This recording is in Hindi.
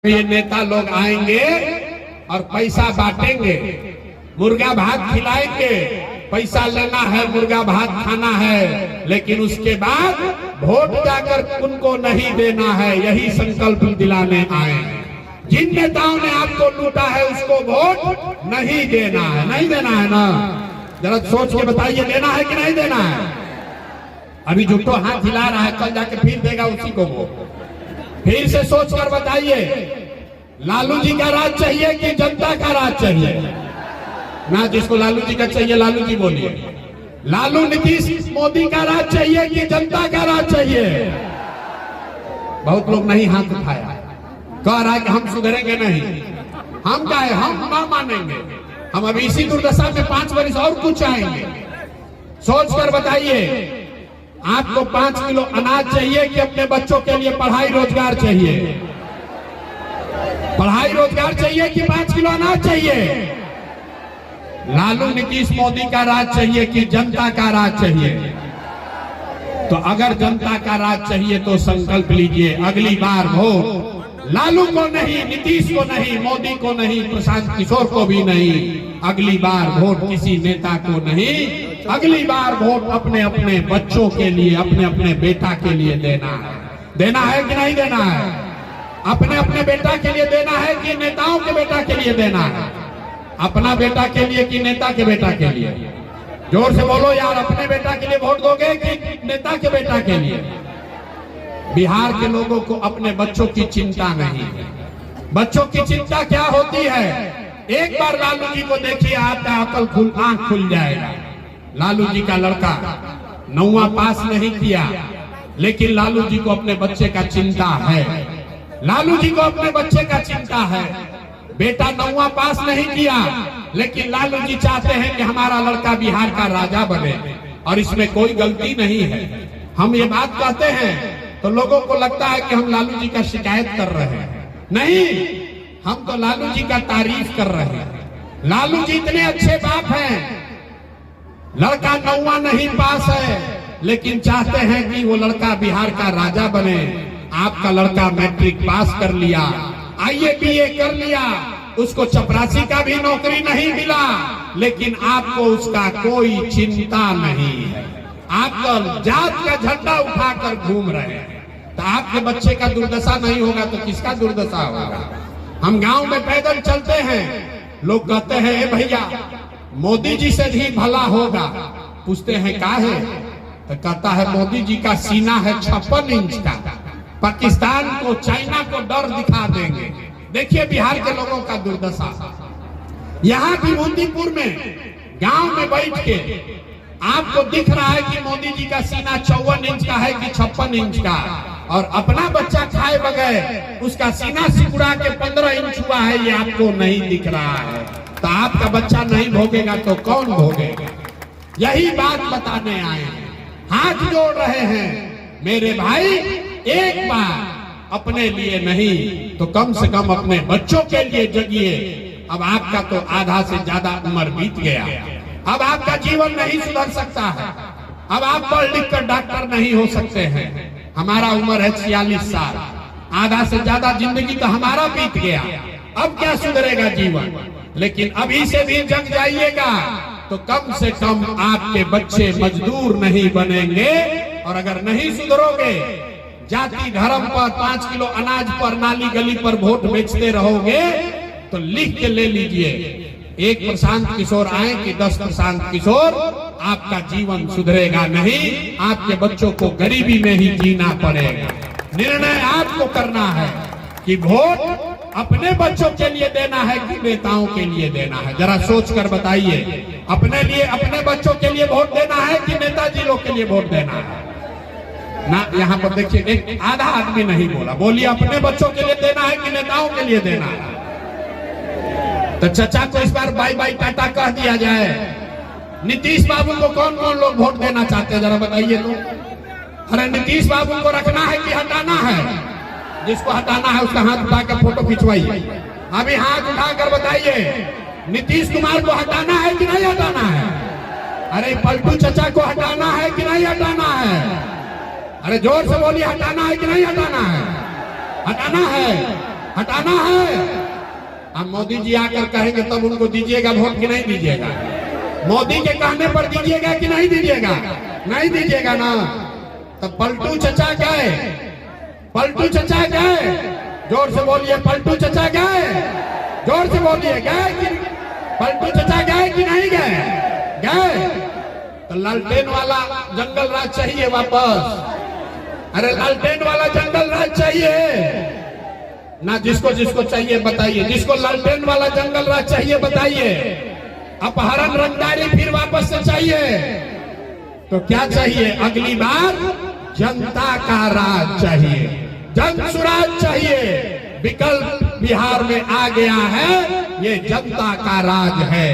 ये नेता लोग आएंगे और पैसा बांटेंगे, मुर्गा भात खिलाएंगे, पैसा लेना है, मुर्गा भात खाना है, लेकिन उसके बाद वोट जाकर उनको नहीं देना है। यही संकल्प दिलाने आए। जिन नेताओं ने आपको लूटा है उसको वोट नहीं देना है। नहीं देना है ना? जरा सोच के बताइए, देना है कि नहीं देना है? अभी जुट्टो हाथ हिला रहा है, कल जाके फिर देगा उसी को वोट। फिर से सोच कर बताइए, लालू जी का राज चाहिए कि जनता का राज चाहिए? ना, जिसको लालू जी का चाहिए लालू जी बोलिए। लालू नीतीश मोदी का राज चाहिए कि जनता का राज चाहिए? बहुत लोग नहीं हाथ उठाया, कह रहा है कि हम सुधरेंगे नहीं। हम क्या है, हम ना मानेंगे। हम अभी इसी दुर्दशा में 5 वर्ष और कुछ आएंगे। सोच कर बताइए, आपको 5 किलो अनाज चाहिए कि अपने बच्चों के लिए पढ़ाई रोजगार चाहिए? पढ़ाई रोजगार चाहिए कि 5 किलो अनाज चाहिए? लालू नीतीश मोदी का राज चाहिए कि जनता का राज चाहिए? तो अगर जनता का राज चाहिए तो संकल्प लीजिए, अगली बार वोट लालू को नहीं, नीतीश को नहीं, मोदी को नहीं, प्रशांत किशोर को भी नहीं। अगली बार वोट किसी नेता को नहीं, अगली बार वोट अपने अपने बच्चों के लिए, अपने अपने बेटा के लिए देना है। देना है कि नहीं देना है? अपने अपने बेटा के लिए देना है कि नेताओं के बेटा के लिए देना है? अपना बेटा के लिए कि नेता के बेटा के लिए? जोर से बोलो यार, अपने बेटा के लिए वोट दोगे कि नेता के बेटा के लिए? बिहार के लोगों को अपने बच्चों की चिंता नहीं है। बच्चों की चिंता क्या होती है? एक बार लालू जी को देखिए, आपका अकल आंख खुल जाएगा। लालू जी का लड़का 9वां पास नहीं किया, लेकिन लालू जी को अपने बच्चे का चिंता है। लालू जी को अपने बच्चे का चिंता है। बेटा 9वां पास नहीं किया, लेकिन लालू जी चाहते हैं कि हमारा लड़का बिहार का राजा बने, और इसमें कोई गलती नहीं है। हम ये बात कहते हैं तो लोगों को लगता है कि हम लालू जी का शिकायत कर रहे हैं। नहीं, हम तो लालू जी का तारीफ कर रहे हैं। लालू जी इतने अच्छे बाप हैं। लड़का 9वां नहीं पास है, लेकिन चाहते हैं कि वो लड़का बिहार का राजा बने। आपका लड़का मैट्रिक पास कर लिया, IABA कर लिया, उसको चपरासी का भी नौकरी नहीं मिला, लेकिन आपको उसका कोई चिंता नहीं है। आप तो जात का झंडा उठाकर घूम रहे हैं। तो आपके बच्चे का दुर्दशा नहीं होगा तो किसका दुर्दशा होगा? हम गांव में पैदल चलते हैं, लोग कहते हैं ए भैया मोदी जी से भी भला होगा। पूछते हैं क्या है? तो कहता है मोदी जी का सीना है 56 इंच का, पाकिस्तान को, चाइना को डर दिखा देंगे। देखिए बिहार के लोगों का दुर्दशा। यहाँ भी मोदीपुर में गांव में बैठ के आपको दिख रहा है कि मोदी जी का सीना 54 इंच का है कि 56 इंच का, और अपना बच्चा खाए बगैर उसका सीना सिकुड़ा के 15 इंच हुआ है, ये आपको नहीं दिख रहा है। तो आपका बच्चा नहीं भोगेगा तो कौन भोगेगा? यही बात बताने आए हैं। हाथ जोड़ रहे हैं मेरे भाई, एक बार अपने लिए नहीं तो कम से कम अपने बच्चों के लिए जगिए। अब आपका तो आधा से ज्यादा उम्र बीत गया, अब आपका जीवन नहीं सुधर सकता है। अब आप पढ़ लिख कर डॉक्टर नहीं हो सकते हैं। हमारा उम्र है 46 साल, आधा से ज्यादा जिंदगी तो हमारा बीत गया। अब क्या सुधरेगा जीवन? लेकिन अभी से भी जग जाइएगा तो कम से कम आपके बच्चे मजदूर नहीं बनेंगे। और अगर नहीं सुधरोगे, जाति धर्म पर, 5 किलो अनाज पर, नाली गली पर वोट बेचते रहोगे, तो लिख के ले लीजिए, 1 प्रशांत किशोर आए कि 10 प्रशांत किशोर, आपका जीवन सुधरेगा नहीं। आपके बच्चों को गरीबी में ही जीना पड़ेगा। निर्णय आपको करना है कि वोट अपने बच्चों के लिए देना है कि नेताओं के लिए देना है। जरा सोच कर बताइए, अपने लिए, अपने बच्चों के लिए वोट देना है कि नेताजी लोग के लिए वोट देना है? ना, यहाँ पर देखिए एक आधा आदमी नहीं बोला। बोलिए, अपने बच्चों के लिए देना है कि नेताओं के लिए देना है? तो चचा को इस बार बाय बाय टाटा कह दिया जाए। नीतीश बाबू को कौन कौन लोग वोट देना चाहते हैं, जरा बताइए तो। अरे नीतीश बाबू को रखना है कि हटाना है? जिसको हटाना है उसका हाथ उठाकर फोटो खिंचवाइए। अभी हाथ उठाकर बताइए, नीतीश कुमार को हटाना है कि नहीं हटाना है? अरे पलटू चचा को हटाना है कि नहीं हटाना है? अरे जोर से बोलिए, हटाना है कि नहीं हटाना है? हटाना है। हटाना है। अब मोदी जी आकर कहेंगे तब उनको दीजिएगा वोट कि नहीं दीजिएगा? मोदी के कहने पर दीजिएगा कि नहीं दीजिएगा? नहीं दीजिएगा ना। तो पलटू चचा गए, पलटू चचा गए, जोर से बोलिए पलटू चचा गए, जोर से बोलिए गए कि पलटू चचा गए कि नहीं गए? गए। तो लालटेन वाला जंगल राज चाहिए वापस। अरे लालटेन वाला जंगल राज चाहिए ना। जिसको जिसको चाहिए बताइए, जिसको लालटेन वाला जंगल राज चाहिए बताइए। अपहरण रंगदारी फिर वापस से चाहिए तो क्या चाहिए? अगली बार जनता का राज चाहिए, जन सुराज चाहिए। विकल्प बिहार में आ गया है, ये जनता का राज है।